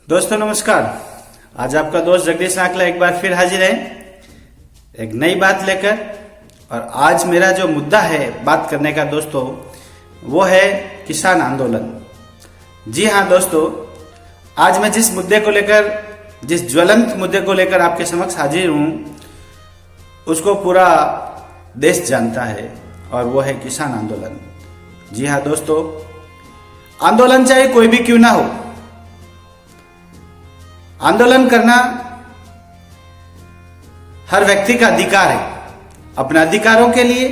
दोस्तों नमस्कार। आज आपका दोस्त जगदीश आंकला एक बार फिर हाजिर है एक नई बात लेकर। और आज मेरा जो मुद्दा है बात करने का दोस्तों, वो है किसान आंदोलन। जी हाँ दोस्तों, आज मैं जिस मुद्दे को लेकर, जिस ज्वलंत मुद्दे को लेकर आपके समक्ष हाजिर हूं, उसको पूरा देश जानता है और वो है किसान आंदोलन। जी हाँ दोस्तों, आंदोलन चाहे कोई भी क्यों ना हो, आंदोलन करना हर व्यक्ति का अधिकार है। अपने अधिकारों के लिए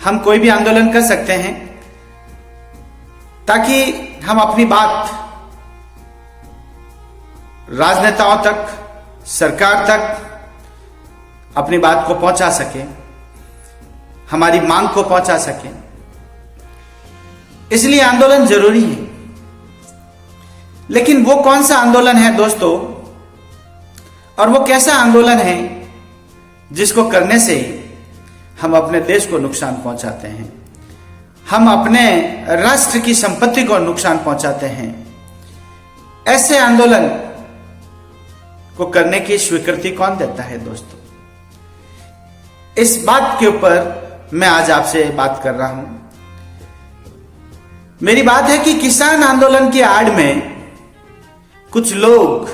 हम कोई भी आंदोलन कर सकते हैं ताकि हम अपनी बात राजनेताओं तक, सरकार तक अपनी बात को पहुंचा सके, हमारी मांग को पहुंचा सके। इसलिए आंदोलन जरूरी है। लेकिन वो कौन सा आंदोलन है दोस्तों, और वो कैसा आंदोलन है जिसको करने से हम अपने देश को नुकसान पहुंचाते हैं, हम अपने राष्ट्र की संपत्ति को नुकसान पहुंचाते हैं। ऐसे आंदोलन को करने की स्वीकृति कौन देता है दोस्तों? इस बात के ऊपर मैं आज आपसे बात कर रहा हूं। मेरी बात है कि किसान आंदोलन की आड़ में कुछ लोग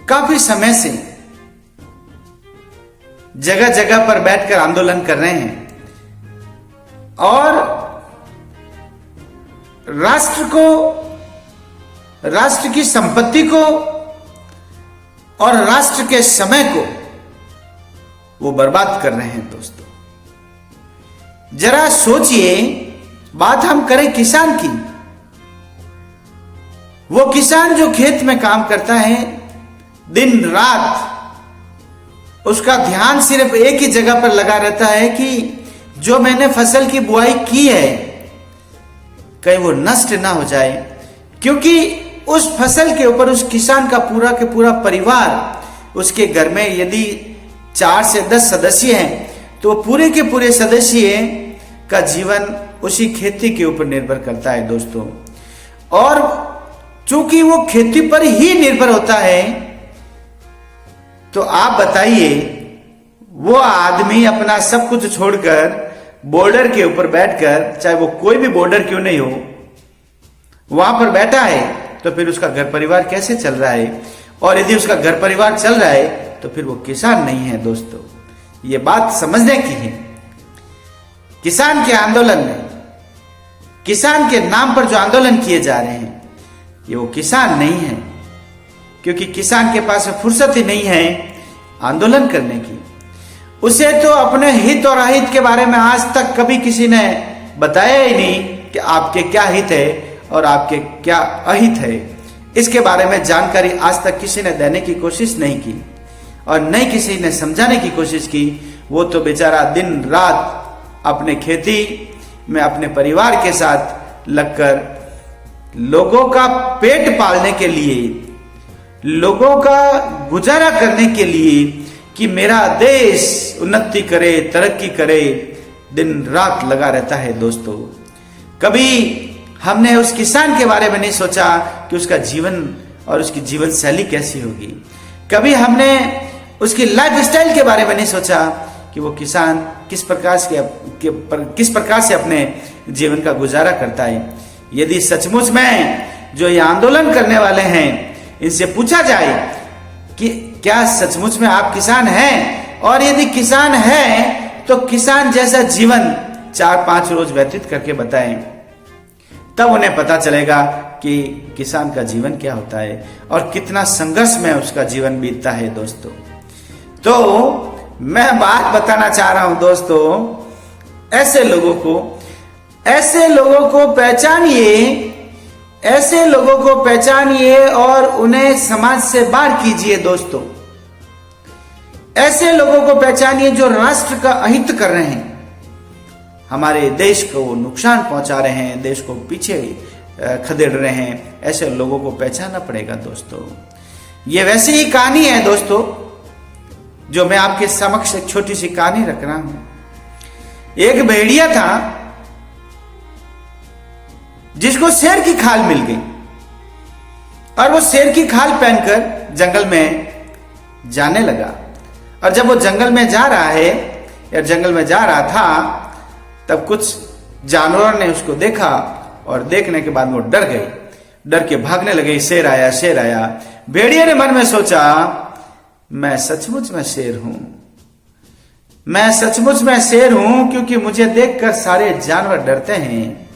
काफी समय से जगह जगह पर बैठकर आंदोलन कर रहे हैं और राष्ट्र को, राष्ट्र की संपत्ति को और राष्ट्र के समय को वो बर्बाद कर रहे हैं दोस्तों। जरा सोचिए, बात हम करें किसान की। वो किसान जो खेत में काम करता है दिन रात, उसका ध्यान सिर्फ एक ही जगह पर लगा रहता है कि जो मैंने फसल की बुआई की है कहीं वो नष्ट ना हो जाए, क्योंकि उस फसल के ऊपर उस किसान का पूरा के पूरा परिवार, उसके घर में यदि 4 से 10 सदस्य हैं तो पूरे के पूरे सदस्य का जीवन उसी खेती के ऊपर निर्भर करता है दोस्तों। और चूंकि वो खेती पर ही निर्भर होता है, तो आप बताइए, वो आदमी अपना सब कुछ छोड़कर बॉर्डर के ऊपर बैठकर, चाहे वो कोई भी बॉर्डर क्यों नहीं हो, वहां पर बैठा है, तो फिर उसका घर परिवार कैसे चल रहा है? और यदि उसका घर परिवार चल रहा है तो फिर वो किसान नहीं है दोस्तों। ये बात समझने की है। किसान के आंदोलन में, किसान के नाम पर जो आंदोलन किए जा रहे हैं, ये वो किसान नहीं है, क्योंकि किसान के पास फुर्सत ही नहीं है आंदोलन करने की। उसे तो अपने हित और अहित के बारे में आज तक कभी किसी ने बताया ही नहीं कि आपके क्या हित है और आपके क्या अहित है। इसके बारे में जानकारी आज तक किसी ने देने की कोशिश नहीं की और नहीं किसी ने समझाने की कोशिश की। वो तो बेचारा दिन रात अपने खेती में अपने परिवार के साथ लगकर लोगों का पेट पालने के लिए, लोगों का गुजारा करने के लिए कि मेरा देश उन्नति करे, तरक्की करे, दिन रात लगा रहता है दोस्तों। कभी हमने उस किसान के बारे में नहीं सोचा कि उसका जीवन और उसकी जीवन शैली कैसी होगी। कभी हमने उसकी लाइफ स्टाइल के बारे में नहीं सोचा कि वो किसान किस प्रकार से अपने जीवन का गुजारा करता है। यदि सचमुच में जो ये आंदोलन करने वाले हैं, इनसे पूछा जाए कि क्या सचमुच में आप किसान हैं, और यदि किसान हैं तो किसान जैसा जीवन 4-5 रोज व्यतीत करके बताएं, तब उन्हें पता चलेगा कि किसान का जीवन क्या होता है और कितना संघर्ष में उसका जीवन बीतता है दोस्तों। तो मैं बात बताना चाह रहा हूं दोस्तों, ऐसे लोगों को पहचानिए, ऐसे लोगों को पहचानिए और उन्हें समाज से बाहर कीजिए दोस्तों। ऐसे लोगों को पहचानिए जो राष्ट्र का अहित कर रहे हैं, हमारे देश को नुकसान पहुंचा रहे हैं, देश को पीछे खदेड़ रहे हैं। ऐसे लोगों को पहचानना पड़ेगा दोस्तों। ये वैसी ही कहानी है दोस्तों जो मैं आपके समक्ष एक छोटी सी कहानी रख रहा हूं। एक भेड़िया था जिसको शेर की खाल मिल गई। और वो शेर की खाल पहनकर जंगल में जाने लगा। और जब वो जंगल में जा रहा है या जंगल में जा रहा था, तब कुछ जानवरों ने उसको देखा और देखने के बाद वो डर गए, डर के भागने लगे, शेर आया शेर आया। भेड़िए ने मन में सोचा, मैं सचमुच में शेर हूं, मैं सचमुच में शेर हूं, क्योंकि मुझे देखकर सारे जानवर डरते हैं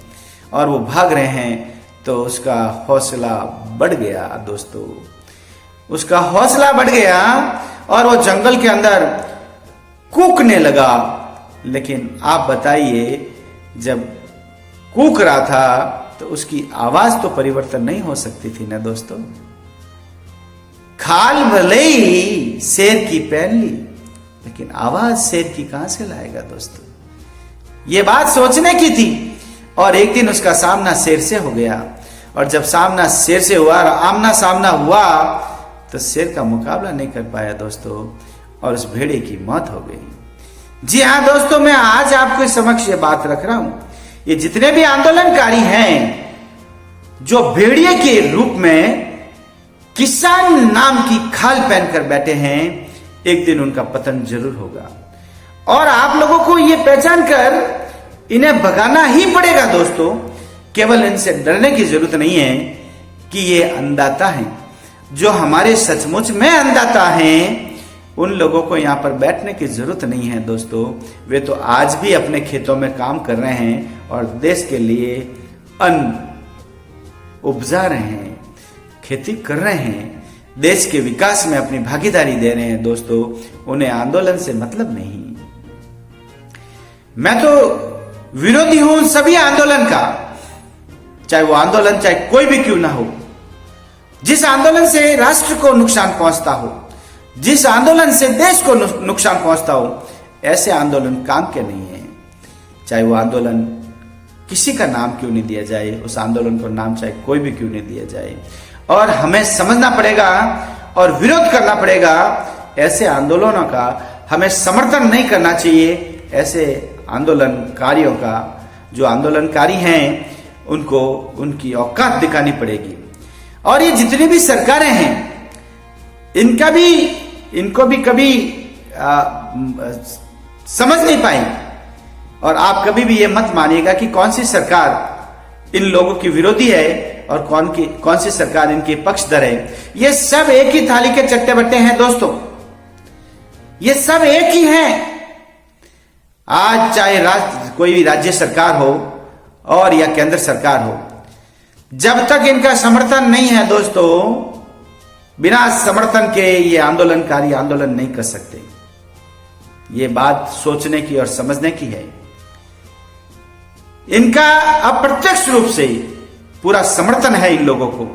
और वो भाग रहे हैं। तो उसका हौसला बढ़ गया दोस्तों, उसका हौसला बढ़ गया और वो जंगल के अंदर कूकने लगा। लेकिन आप बताइए, जब कूक रहा था तो उसकी आवाज तो परिवर्तन नहीं हो सकती थी ना दोस्तों। खाल भले ही शेर की पहन ली, लेकिन आवाज शेर की कहां से लाएगा दोस्तों। ये बात सोचने की थी। और एक दिन उसका सामना शेर से हो गया, और जब सामना शेर से हुआ, आमना सामना हुआ, तो शेर का मुकाबला नहीं कर पाया दोस्तों, और उस भेड़िए की मौत हो गई। जी हाँ दोस्तों, मैं आज आपके समक्ष ये बात रख रहा हूं, ये जितने भी आंदोलनकारी हैं जो भेड़िए के रूप में किसान नाम की खाल पहनकर बैठे हैं, एक दिन उनका पतन जरूर होगा। और आप लोगों को ये पहचान कर इन्हें भगाना ही पड़ेगा दोस्तों। केवल इनसे डरने की जरूरत नहीं है कि ये अंधाता है। जो हमारे सचमुच में अंधाता हैं, उन लोगों को यहां पर बैठने की जरूरत नहीं है दोस्तों। वे तो आज भी अपने खेतों में काम कर रहे हैं और देश के लिए अन्न उपजा रहे हैं, खेती कर रहे हैं, देश के विकास में अपनी भागीदारी दे रहे हैं दोस्तों। उन्हें आंदोलन से मतलब नहीं। मैं तो विरोधी हूं सभी आंदोलन का, चाहे वो आंदोलन चाहे कोई भी क्यों ना हो। जिस आंदोलन से राष्ट्र को नुकसान पहुंचता हो, जिस आंदोलन से देश को नुकसान पहुंचता हो, ऐसे आंदोलन काम के नहीं है। चाहे वो आंदोलन किसी का नाम क्यों नहीं दिया जाए, उस आंदोलन को नाम चाहे कोई भी क्यों नहीं दिया जाए। और हमें समझना पड़ेगा और विरोध करना पड़ेगा। ऐसे आंदोलनों का हमें समर्थन नहीं करना चाहिए। ऐसे आंदोलनकारियों का, जो आंदोलनकारी हैं, उनको उनकी औकात दिखानी पड़ेगी। और ये जितनी भी सरकारें हैं, इनको भी कभी समझ नहीं पाई। और आप कभी भी ये मत मानिएगा कि कौन सी सरकार इन लोगों की विरोधी है और कौन सी सरकार इनके पक्षधर है। ये सब एक ही थाली के चट्टे बट्टे हैं दोस्तों, ये सब एक ही हैं। आज चाहे कोई भी राज्य सरकार हो और या केंद्र सरकार हो, जब तक इनका समर्थन नहीं है दोस्तों, बिना समर्थन के ये आंदोलनकारी आंदोलन नहीं कर सकते। ये बात सोचने की और समझने की है। इनका अप्रत्यक्ष रूप से पूरा समर्थन है इन लोगों को।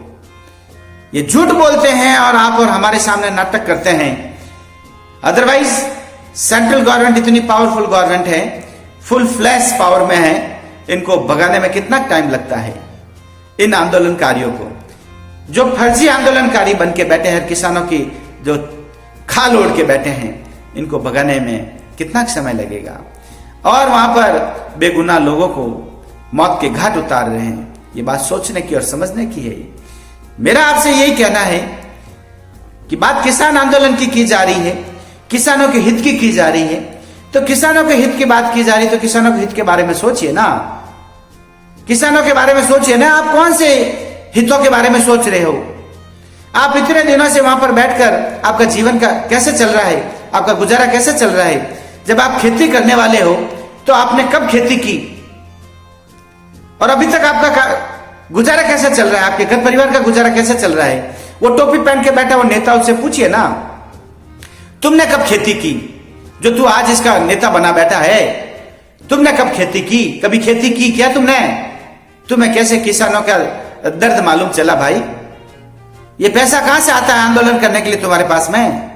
ये झूठ बोलते हैं और आप और हमारे सामने नाटक करते हैं। अदरवाइज सेंट्रल गवर्नमेंट इतनी पावरफुल गवर्नमेंट है, फुल फ्लैश पावर में है। इनको भगाने में कितना टाइम लगता है इन आंदोलनकारियों को, जो फर्जी आंदोलनकारी बन के बैठे हैं, किसानों की जो खाल ओढ़ के बैठे हैं, इनको भगाने में कितना समय लगेगा। और वहां पर बेगुनाह लोगों को मौत के घाट उतार रहे हैं। ये बात सोचने की और समझने की है। मेरा आपसे यही कहना है कि बात किसान आंदोलन की जा रही है, किसानों के हित की जा रही है, तो किसानों के हित की बात की जा रही है, तो किसानों के हित के बारे में सोचिए ना। किसानों के बारे में सोचिए ना। आप कौन से हितों के बारे में सोच रहे हो? आप इतने दिनों से वहां पर बैठकर आपका जीवन का कैसे चल रहा है, आपका गुजारा कैसे चल रहा है? जब आप खेती करने वाले हो तो आपने कब खेती की और अभी तक आपका गुजारा कैसे चल रहा है? आपके घर परिवार का गुजारा कैसे चल रहा है? वो टोपी पहन के बैठा वो नेता, उससे पूछिए ना, तुमने कब खेती की? जो तू आज इसका नेता बना बैठा है, तुमने कब खेती की? कभी खेती की क्या तुमने? तुम्हें कैसे किसानों का दर्द मालूम चला भाई? ये पैसा कहां से आता है आंदोलन करने के लिए तुम्हारे पास में?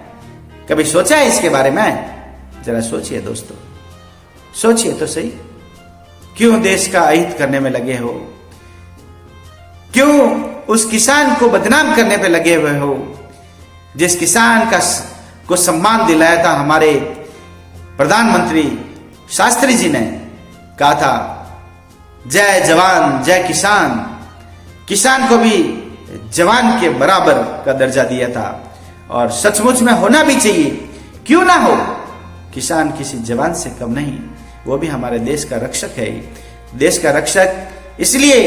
कभी सोचा है इसके बारे में? जरा सोचिए दोस्तों, सोचिए तो सही। क्यों देश का अहित करने में लगे हो? क्यों उस किसान को बदनाम करने पे लगे हुए हो जिस किसान को सम्मान दिलाया था हमारे प्रधानमंत्री शास्त्री जी ने? कहा था जय जवान जय किसान, किसान को भी जवान के बराबर का दर्जा दिया था, और सचमुच में होना भी चाहिए, क्यों ना हो। किसान किसी जवान से कम नहीं, वो भी हमारे देश का रक्षक है। देश का रक्षक इसलिए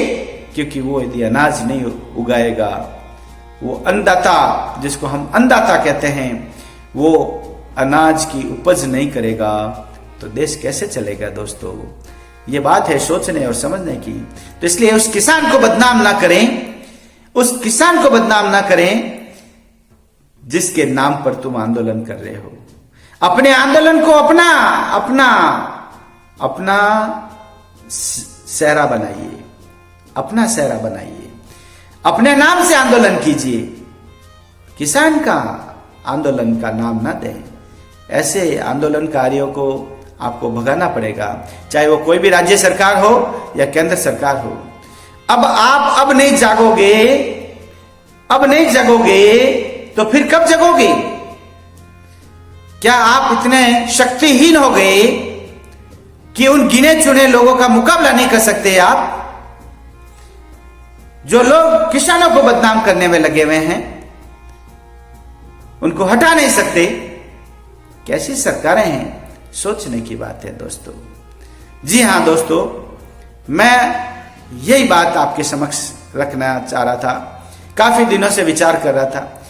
क्योंकि वो यदि अनाज नहीं उगाएगा, वो अन्नदाता, जिसको हम अन्नदाता कहते हैं, वो अनाज की उपज नहीं करेगा तो देश कैसे चलेगा दोस्तों। ये बात है सोचने और समझने की। तो इसलिए उस किसान को बदनाम ना करें, उस किसान को बदनाम ना करें जिसके नाम पर तुम आंदोलन कर रहे हो। अपने आंदोलन को अपना अपना अपना सेहरा बनाइए, अपना सेहरा बनाइए, अपने नाम से आंदोलन कीजिए। किसान का आंदोलन का नाम ना दें। ऐसे आंदोलनकारियों को आपको भगाना पड़ेगा, चाहे वो कोई भी राज्य सरकार हो या केंद्र सरकार हो। अब आप अब नहीं जागोगे, अब नहीं जगोगे तो फिर कब जगोगे? क्या आप इतने शक्तिहीन हो गए कि उन गिने चुने लोगों का मुकाबला नहीं कर सकते आप? जो लोग किसानों को बदनाम करने में लगे हुए हैं, उनको हटा नहीं सकते। कैसी सरकारें हैं, सोचने की बात है दोस्तों। जी हां दोस्तों, मैं यही बात आपके समक्ष रखना चाह रहा था। काफी दिनों से विचार कर रहा था,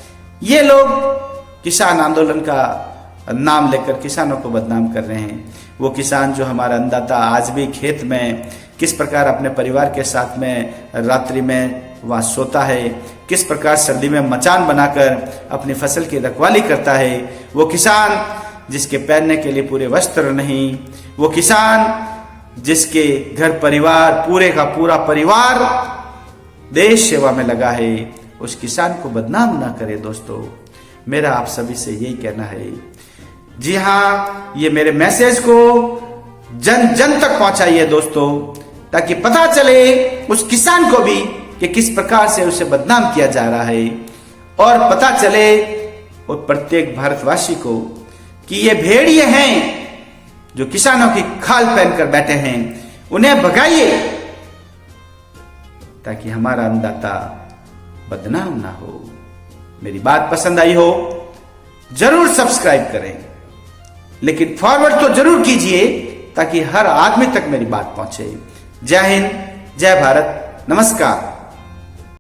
ये लोग किसान आंदोलन का नाम लेकर किसानों को बदनाम कर रहे हैं। वो किसान जो हमारा अन्नदाता आज भी खेत में किस प्रकार अपने परिवार के साथ में रात्रि में वहाँ सोता है, किस प्रकार सर्दी में मचान बनाकर अपनी फसल की रखवाली करता है, वो किसान जिसके पहनने के लिए पूरे वस्त्र नहीं, वो किसान जिसके घर परिवार, पूरे का पूरा परिवार देश सेवा में लगा है, उस किसान को बदनाम ना करे दोस्तों। मेरा आप सभी से यही कहना है। जी हाँ, ये मेरे मैसेज को जन जन तक पहुंचाइए दोस्तों, ताकि पता चले उस किसान को भी कि किस प्रकार से उसे बदनाम किया जा रहा है, और पता चले और प्रत्येक भारतवासी को कि ये भेड़िए हैं जो किसानों की खाल पहनकर बैठे हैं, उन्हें भगाइए ताकि हमारा अन्नदाता बदनाम ना हो। मेरी बात पसंद आई हो जरूर सब्सक्राइब करें, लेकिन फॉरवर्ड तो जरूर कीजिए ताकि हर आदमी तक मेरी बात पहुंचे। जय हिंद, जय भारत, नमस्कार।